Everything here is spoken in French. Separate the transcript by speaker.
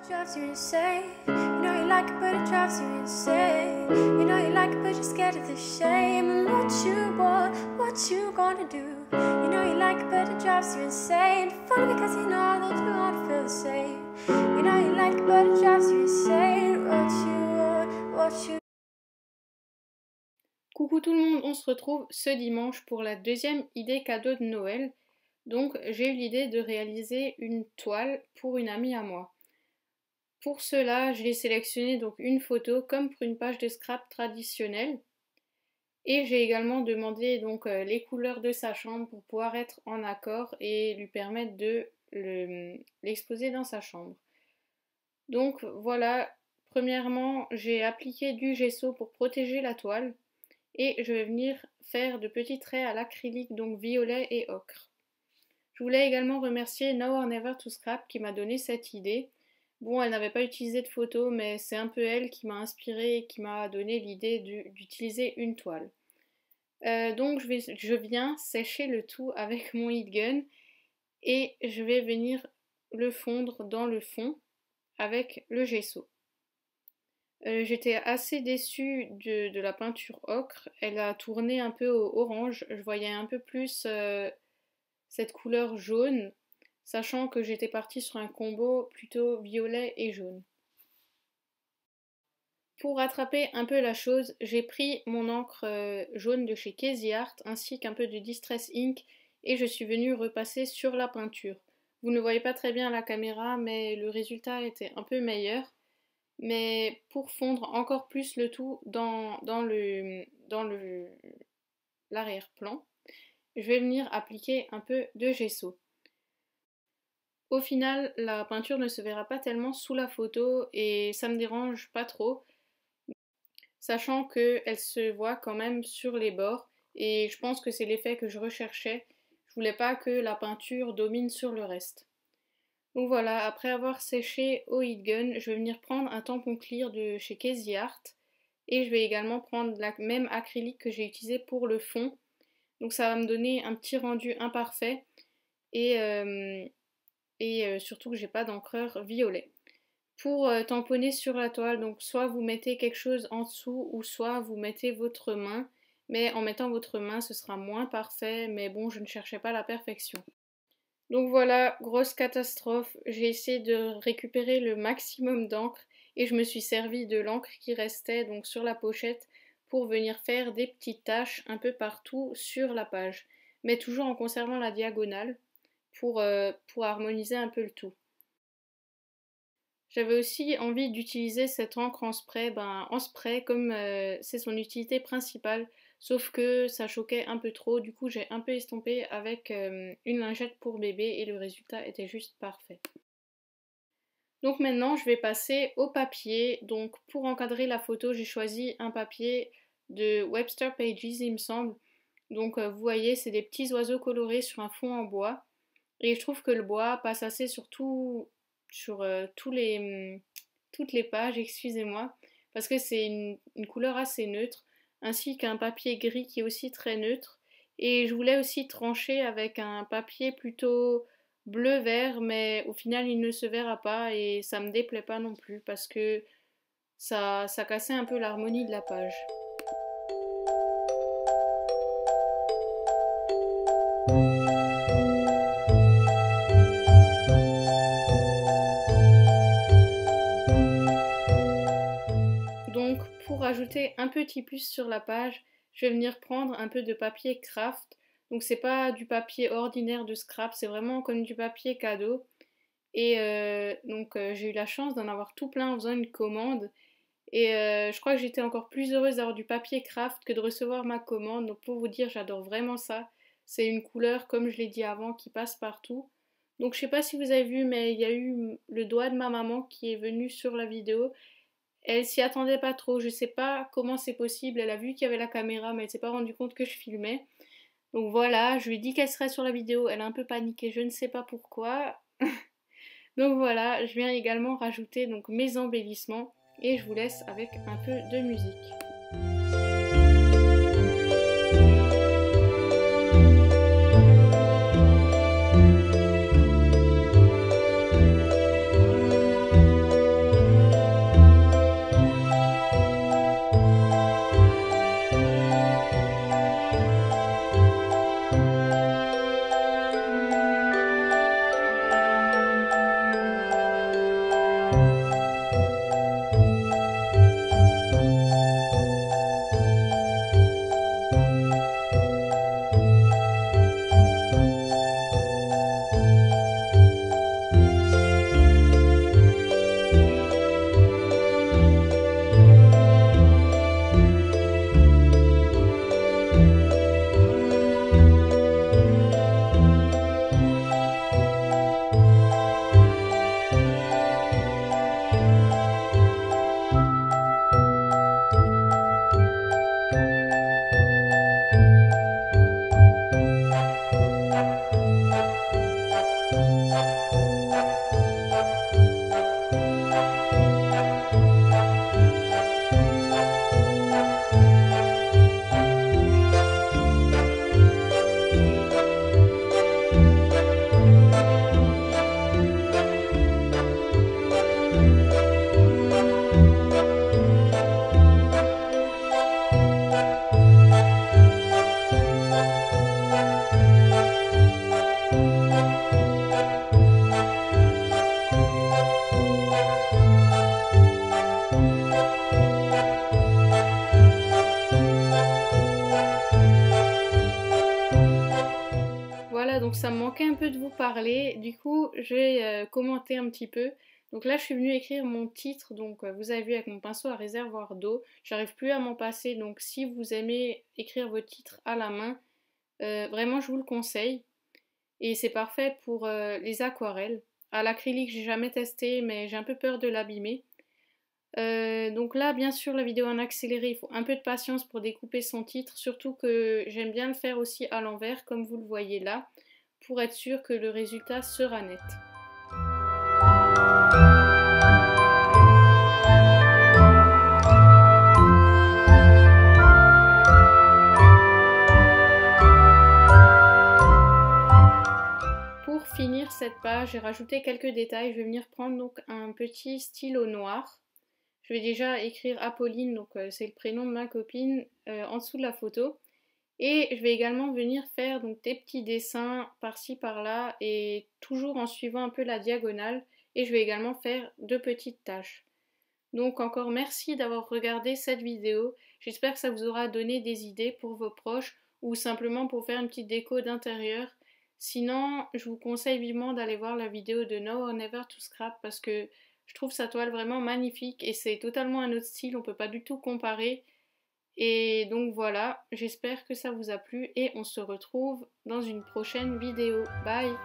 Speaker 1: drives you insane. You know you like it, but it drives you insane. You know you like it, but you're scared of the shame. And what you gonna do? You know you like it, but it drives you insane. Funny because you know that you won't feel the same. You know you like it, but it drives you insane. What you.
Speaker 2: Coucou tout le monde, on se retrouve ce dimanche pour la deuxième idée cadeau de Noël. Donc j'ai eu l'idée de réaliser une toile pour une amie à moi. Pour cela, j'ai sélectionné donc une photo comme pour une page de scrap traditionnelle. Et j'ai également demandé donc les couleurs de sa chambre pour pouvoir être en accord et lui permettre de l'exposer dans sa chambre. Donc voilà, premièrement, j'ai appliqué du gesso pour protéger la toile et je vais venir faire de petits traits à l'acrylique, donc violet et ocre. Je voulais également remercier Now or Never to Scrap qui m'a donné cette idée. Bon, elle n'avait pas utilisé de photo, mais c'est un peu elle qui m'a inspirée et qui m'a donné l'idée d'utiliser une toile. Donc je viens sécher le tout avec mon heat gun et je vais venir le fondre dans le fond avec le gesso. J'étais assez déçue de la peinture ocre, elle a tourné un peu au orange, je voyais un peu plus cette couleur jaune, sachant que j'étais partie sur un combo plutôt violet et jaune. Pour rattraper un peu la chose, j'ai pris mon encre jaune de chez Casey Art ainsi qu'un peu de Distress Ink et je suis venue repasser sur la peinture. Vous ne voyez pas très bien à la caméra, mais le résultat était un peu meilleur. Mais pour fondre encore plus le tout dans l'arrière-plan, je vais venir appliquer un peu de gesso. Au final, la peinture ne se verra pas tellement sous la photo et ça me dérange pas trop, sachant qu'elle se voit quand même sur les bords et je pense que c'est l'effet que je recherchais. Je voulais pas que la peinture domine sur le reste. Donc voilà, après avoir séché au heat gun, je vais venir prendre un tampon clear de chez Casey Art et je vais également prendre la même acrylique que j'ai utilisé pour le fond. Donc ça va me donner un petit rendu imparfait et surtout que j'ai pas d'encreur violet. Pour tamponner sur la toile, donc soit vous mettez quelque chose en dessous ou soit vous mettez votre main, mais en mettant votre main ce sera moins parfait, mais bon, je ne cherchais pas la perfection. Donc voilà, grosse catastrophe, j'ai essayé de récupérer le maximum d'encre et je me suis servi de l'encre qui restait donc sur la pochette pour venir faire des petites taches un peu partout sur la page, mais toujours en conservant la diagonale pour harmoniser un peu le tout. J'avais aussi envie d'utiliser cette encre en spray, comme c'est son utilité principale, sauf que ça choquait un peu trop, du coup j'ai un peu estompé avec une lingette pour bébé et le résultat était juste parfait. Donc maintenant je vais passer au papier, donc pour encadrer la photo j'ai choisi un papier de Webster Pages il me semble, donc vous voyez c'est des petits oiseaux colorés sur un fond en bois et je trouve que le bois passe assez sur toutes les pages, excusez-moi, parce que c'est une couleur assez neutre, ainsi qu'un papier gris qui est aussi très neutre. Et je voulais aussi trancher avec un papier plutôt bleu-vert, mais au final il ne se verra pas et ça me déplaît pas non plus parce que ça cassait un peu l'harmonie de la page. Donc pour ajouter un petit plus sur la page, je vais venir prendre un peu de papier craft. Donc c'est pas du papier ordinaire de scrap, c'est vraiment comme du papier cadeau. Et j'ai eu la chance d'en avoir tout plein en faisant une commande. Et je crois que j'étais encore plus heureuse d'avoir du papier craft que de recevoir ma commande. Donc pour vous dire, j'adore vraiment ça. C'est une couleur, comme je l'ai dit avant, qui passe partout. Donc je sais pas si vous avez vu, mais il y a eu le doigt de ma maman qui est venu sur la vidéo. Elle s'y attendait pas trop, je sais pas comment c'est possible, elle a vu qu'il y avait la caméra mais elle s'est pas rendue compte que je filmais. Donc voilà, je lui ai dit qu'elle serait sur la vidéo, elle a un peu paniqué, je ne sais pas pourquoi. Donc voilà, je viens également rajouter donc mes embellissements et je vous laisse avec un peu de musique. peu de vous parler, du coup je vais commenter un petit peu. Donc là je suis venue écrire mon titre, donc vous avez vu avec mon pinceau à réservoir d'eau, j'arrive plus à m'en passer, donc si vous aimez écrire vos titres à la main, vraiment je vous le conseille. Et c'est parfait pour les aquarelles. À l'acrylique j'ai jamais testé mais j'ai un peu peur de l'abîmer. Donc là, bien sûr, la vidéo en accéléré, il faut un peu de patience pour découper son titre, surtout que j'aime bien le faire aussi à l'envers, comme vous le voyez là, pour être sûr que le résultat sera net. Pour finir cette page, j'ai rajouté quelques détails. Je vais venir prendre donc un petit stylo noir. Je vais déjà écrire Apolline, donc c'est le prénom de ma copine, en dessous de la photo. Et je vais également venir faire donc des petits dessins par-ci par-là et toujours en suivant un peu la diagonale. Et je vais également faire deux petites taches. Donc encore merci d'avoir regardé cette vidéo. J'espère que ça vous aura donné des idées pour vos proches ou simplement pour faire une petite déco d'intérieur. Sinon, je vous conseille vivement d'aller voir la vidéo de Now or Never to Scrap parce que je trouve sa toile vraiment magnifique et c'est totalement un autre style, on peut pas du tout comparer. Et donc voilà, j'espère que ça vous a plu et on se retrouve dans une prochaine vidéo. Bye!